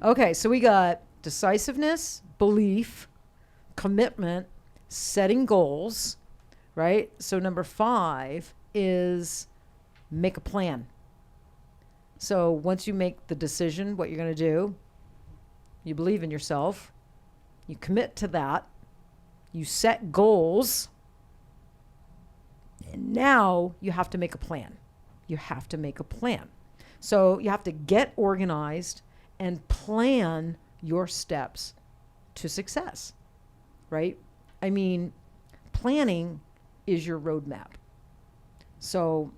Okay, so we got decisiveness, belief, commitment, setting goals, right? So number 5 is make a plan. So once you make the decision what you're going to do, you believe in yourself, you commit to that, you set goals, and now you have to make a plan. You have to make a plan. So you have to get organized and plan your steps to success, right? I mean, planning is your roadmap. So,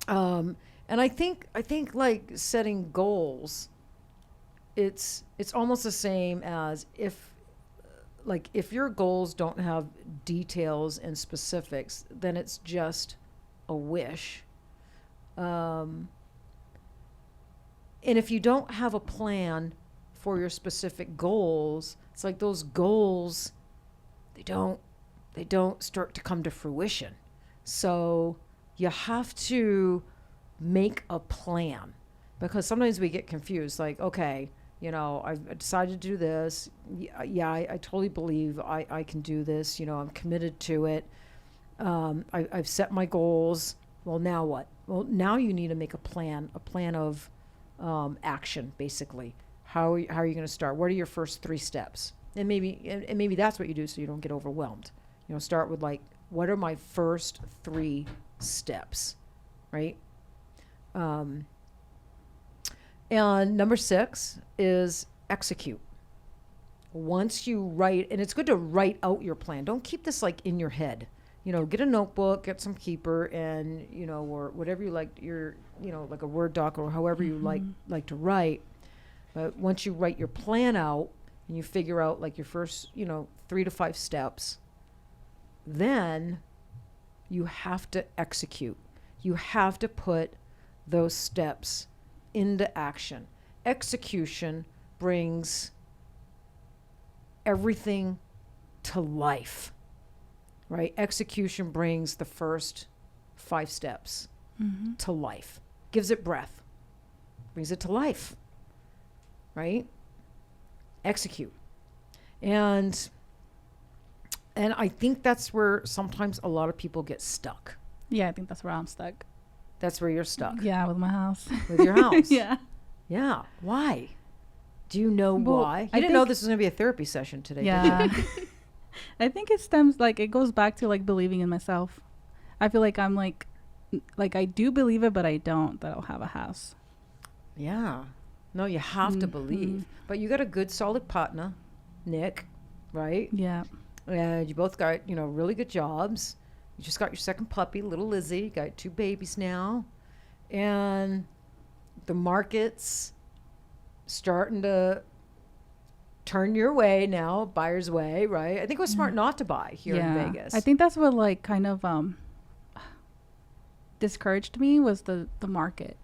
and I think like setting goals, it's almost the same as if your goals don't have details and specifics, then it's just a wish. And if you don't have a plan for your specific goals, it's like those goals, they don't start to come to fruition. So you have to make a plan, because sometimes we get confused. Like, okay, I've decided to do this. Yeah, I totally believe I can do this. I'm committed to it. I've set my goals. Well, now what? Well, now you need to make a plan of action, basically. How are you going to start? What are your first 3 steps? And maybe that's what you do so you don't get overwhelmed. Start with like, what are my first 3 steps, right? And number 6 is execute. Once you write, and it's good to write out your plan. Don't keep this like in your head. Get a notebook, get some keeper, and or whatever you like, like a Word doc or however you like to write. But once you write your plan out and you figure out like your first 3 to 5 steps, then you have to execute. You have to put those steps into action. Execution brings everything to life. Right? Execution brings the first 5 steps to life. Gives it breath. Brings it to life. Right? Execute. And I think that's where sometimes a lot of people get stuck. Yeah, I think that's where I'm stuck. That's where you're stuck. Yeah, with my house. With your house. Yeah. Yeah. Why? Do you know why? I didn't know this was going to be a therapy session today. Yeah. I think it goes back to like believing in myself. I feel like I'm like I do believe it, but I don't, that I'll have a house. Yeah. No, you have to believe. But you got a good solid partner, Nick, right? Yeah. And you both got, really good jobs. You just got your second puppy, little Lizzie. You got 2 babies now. And the market's starting to turn your way now, buyer's way, right? I think it was smart not to buy here in Vegas. I think that's what like kind of discouraged me was the market.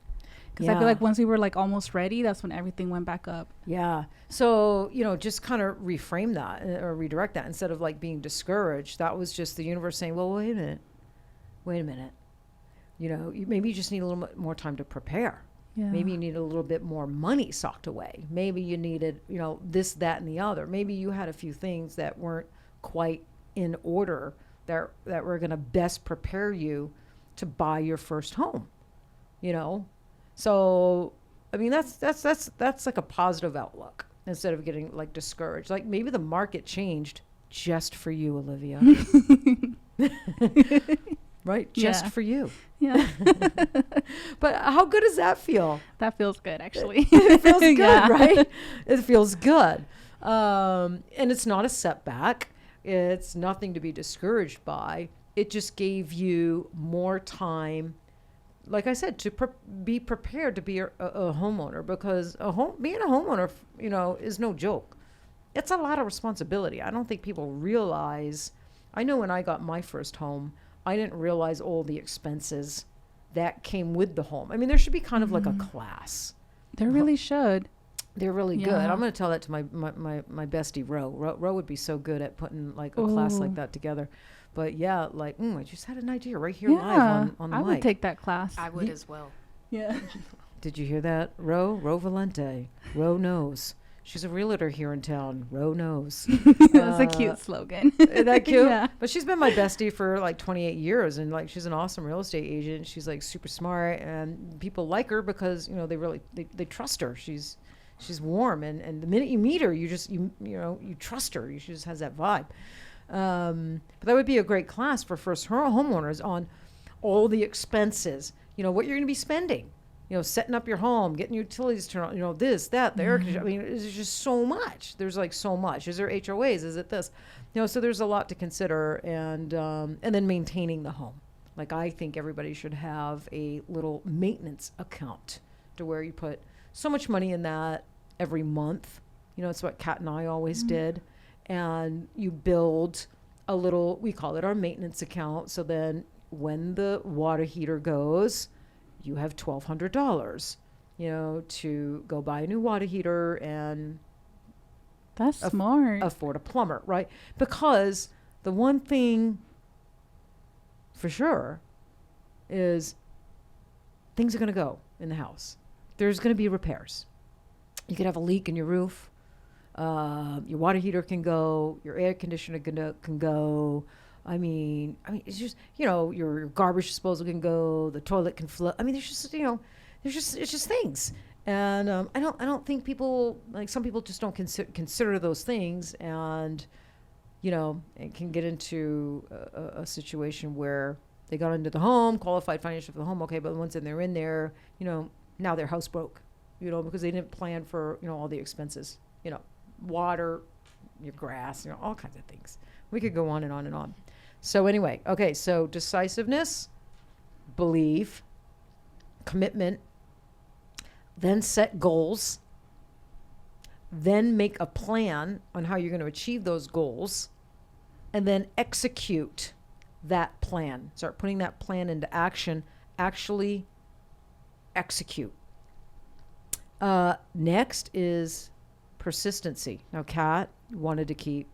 Because I feel like once we were like almost ready, that's when everything went back up. Yeah. So, just kind of reframe that or redirect that instead of like being discouraged. That was just the universe saying, well, wait a minute. Maybe you just need a little bit more time to prepare. Yeah. Maybe you need a little bit more money socked away. Maybe you needed, this, that, and the other. Maybe you had a few things that weren't quite in order that were going to best prepare you to buy your first home, So, I mean, that's like a positive outlook instead of getting like discouraged. Like maybe the market changed just for you, Olivia. Right? Just for you. Yeah. But how good does that feel? That feels good, actually. It feels good, right? It feels good. And it's not a setback. It's nothing to be discouraged by. It just gave you more time, like I said, to be prepared to be a homeowner, because being a homeowner, is no joke. It's a lot of responsibility. I don't think people realize. I know when I got my first home, I didn't realize all the expenses that came with the home. I mean, there should be kind of like a class. There really should. They're really good. I'm going to tell that to my bestie, Ro. Ro would be so good at putting like a class like that together. But yeah, like, I just had an idea right here live on the mic. I would take that class. I would as well. Yeah. Did you hear that? Ro Valente. Ro knows. She's a realtor here in town. Ro knows. That's a cute slogan. Isn't that cute? Yeah. But she's been my bestie for like 28 years, and like she's an awesome real estate agent. She's like super smart, and people like her because they trust her. She's warm, and the minute you meet her, you trust her. She just has that vibe. But that would be a great class for first homeowners on all the expenses. What you're going to be spending. Setting up your home, getting utilities turned on, this, that, the air conditioner. I mean, it's just so much. There's like so much. Is there HOAs? Is it this? So there's a lot to consider, and then maintaining the home. Like, I think everybody should have a little maintenance account to where you put so much money in that every month. It's what Kat and I always did. And you build a little, we call it our maintenance account. So then when the water heater goes, you have $1,200, to go buy a new water heater and that's smart. Afford a plumber, right? Because the one thing for sure is things are going to go in the house. There's going to be repairs. You could have a leak in your roof. Your water heater can go. Your air conditioner can go. I mean, it's just, your garbage disposal can go, the toilet can flood. I mean, there's just, it's just things. And I don't think people, like some people just don't consider those things, and, it can get into a situation where they got into the home, qualified financially for the home, okay, but once they're in there, now their house broke, because they didn't plan for, all the expenses, water, your grass, all kinds of things. We could go on and on and on. So anyway, okay, so decisiveness, believe, commitment, then set goals, then make a plan on how you're going to achieve those goals, and then execute that plan. Start putting that plan into action, actually execute. Next is persistency. Now, Kat wanted to keep...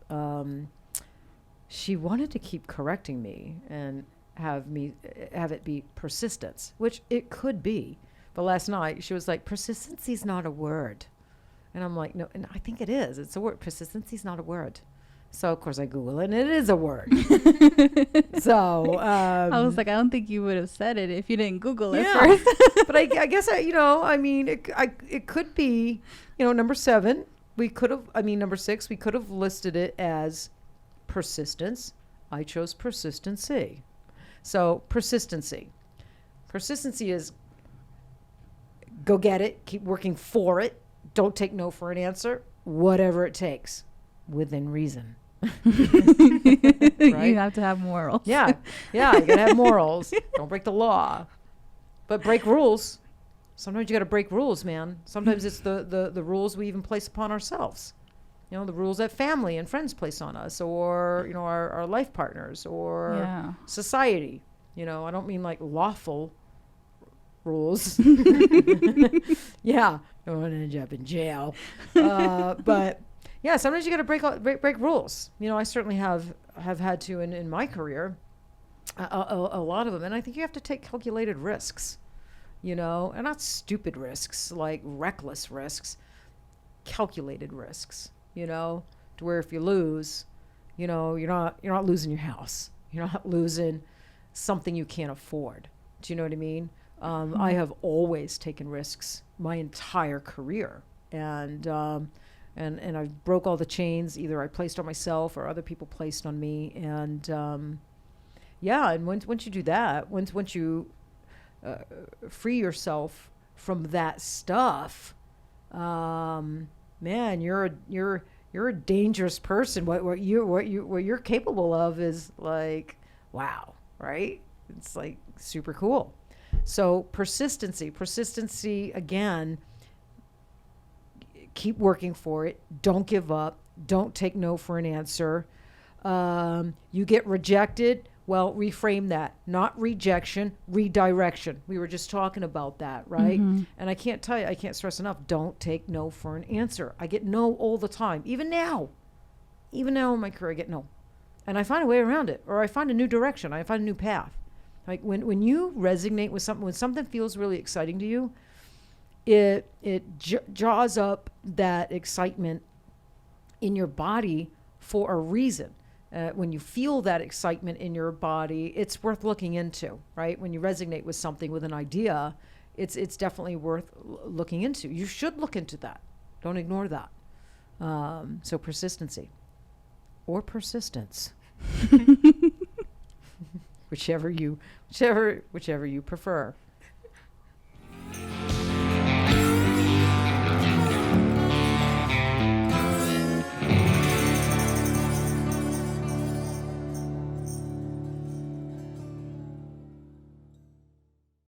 she wanted to keep correcting me and have it be persistence, which it could be. But last night she was like, persistency is not a word. And I'm like, no, and I think it is. It's a word. Persistency is not a word. So of course I Google it, and it is a word. So I was like, I don't think you would have said it if you didn't Google it yeah. first. But I guess it could be, number 7. Number 6. We could have listed it as persistence. I chose persistency. So persistency is go get it, keep working for it, don't take no for an answer, whatever it takes, within reason. Right? You have to have morals. Yeah, you gotta have morals. Don't break the law, but break rules. Sometimes you gotta break rules, man. Sometimes it's the rules we even place upon ourselves. The rules that family and friends place on us, or, our life partners, or society. I don't mean like lawful rules. Yeah. Don't want to end up in jail. But yeah, sometimes you got to break rules. I certainly have had to in my career, a lot of them. And I think you have to take calculated risks, and not stupid risks, like reckless risks, calculated risks. To where if you lose, you're not losing your house. You're not losing something you can't afford. Do you know what I mean? I have always taken risks my entire career, and I broke all the chains either I placed on myself or other people placed on me. And and once you do that, once you free yourself from that stuff, man, you're a dangerous person. What you're capable of is like, wow, right? It's like super cool. So persistency again, keep working for it. Don't give up. Don't take no for an answer. You get rejected. Well, reframe that. Not rejection, redirection. We were just talking about that, right? Mm-hmm. And I can't stress enough, don't take no for an answer. I get no all the time. Even now in my career, I get no. And I find a way around it, or I find a new direction. I find a new path. Like when you resonate with something, when something feels really exciting to you, it jaws up that excitement in your body for a reason. When you feel that excitement in your body, it's worth looking into, right? When you resonate with something, with an idea, it's definitely worth looking into. You should look into that. Don't ignore that. So persistency or persistence, whichever you prefer.